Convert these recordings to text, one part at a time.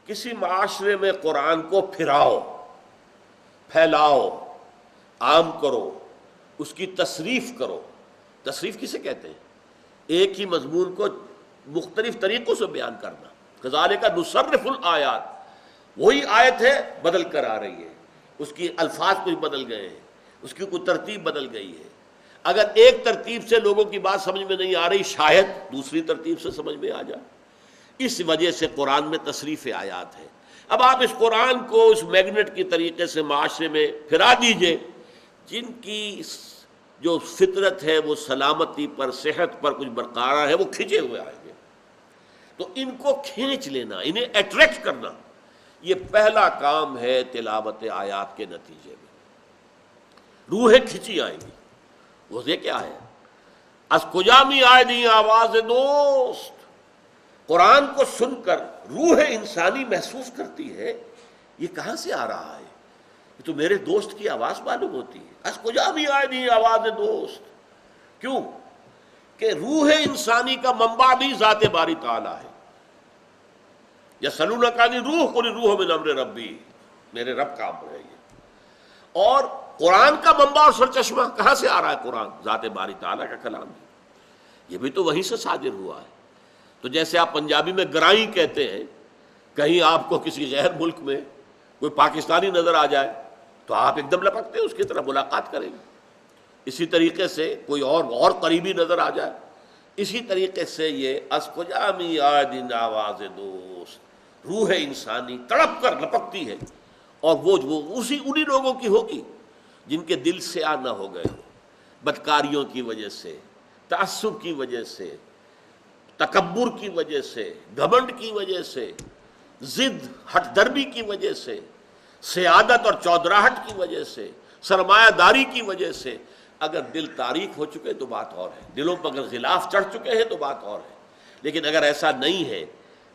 کسی معاشرے میں قرآن کو پھراؤ، پھیلاؤ، عام کرو، اس کی تصریف کرو۔ تصریف کسے کہتے ہیں؟ ایک ہی مضمون کو مختلف طریقوں سے بیان کرنا۔ کذالک نصرف الآیات، وہی آیت ہے بدل کر آ رہی ہے، اس کی الفاظ کچھ بدل گئے ہیں، اس کی کوئی ترتیب بدل گئی ہے۔ اگر ایک ترتیب سے لوگوں کی بات سمجھ میں نہیں آ رہی، شاید دوسری ترتیب سے سمجھ میں آ جائے۔ اس وجہ سے قرآن میں تصریف آیات ہے۔ اب آپ اس قرآن کو اس میگنیٹ کی طریقے سے معاشرے میں پھرا دیجئے، جن کی جو فطرت ہے وہ سلامتی پر، صحت پر کچھ برقرار ہے، وہ کھنچے ہوئے آئیں گے۔ تو ان کو کھینچ لینا، انہیں اٹریکٹ کرنا، یہ پہلا کام ہے تلاوت آیات کے نتیجے میں۔ روحیں کھنچی آئیں گی۔ وہ یہ کیا ہے؟ از کجا می آئے دی آواز دوست، قرآن کو سن کر روح انسانی محسوس کرتی ہے یہ کہاں سے آ رہا ہے، یہ تو میرے دوست کی آواز معلوم ہوتی ہے۔ از کجا بھی آئے دی آواز دوست، کیوں کہ روح انسانی کا منبع بھی ذات باری تعالیٰ ہے۔ یسألونک عن الروح قل الروح من امر ربی، میرے رب کا امر ہے یہ۔ اور قرآن کا منبع اور سرچشمہ کہاں سے آ رہا ہے؟ قرآن ذات باری تعالیٰ کا کلام ہے، یہ بھی تو وہیں سے صادر ہوا ہے۔ تو جیسے آپ پنجابی میں گرائیں کہتے ہیں، کہیں آپ کو کسی غیر ملک میں کوئی پاکستانی نظر آ جائے تو آپ ایک دم لپکتے ہیں اس کی طرح ملاقات کریں گے۔ اسی طریقے سے کوئی اور قریبی نظر آ جائے، اسی طریقے سے یہ از کجا می آئے دی آواز دوست، روح انسانی تڑپ کر لپکتی ہے، اور وہ انہی لوگوں کی ہوگی جن کے دل سے نہ ہو گئے ہو، بدکاریوں کی وجہ سے، تعصب کی وجہ سے، تکبر کی وجہ سے، گھمنڈ کی وجہ سے، ضد ہٹ دربی کی وجہ سے، سیادت اور چودراہٹ کی وجہ سے، سرمایہ داری کی وجہ سے اگر دل تاریک ہو چکے تو بات اور ہے، دلوں پر اگر غلاف چڑھ چکے ہیں تو بات اور ہے۔ لیکن اگر ایسا نہیں ہے،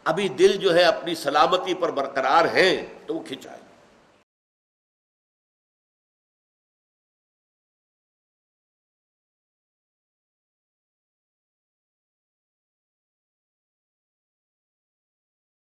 ابھی دل جو ہے اپنی سلامتی پر برقرار ہیں، تو وہ کھنچائے۔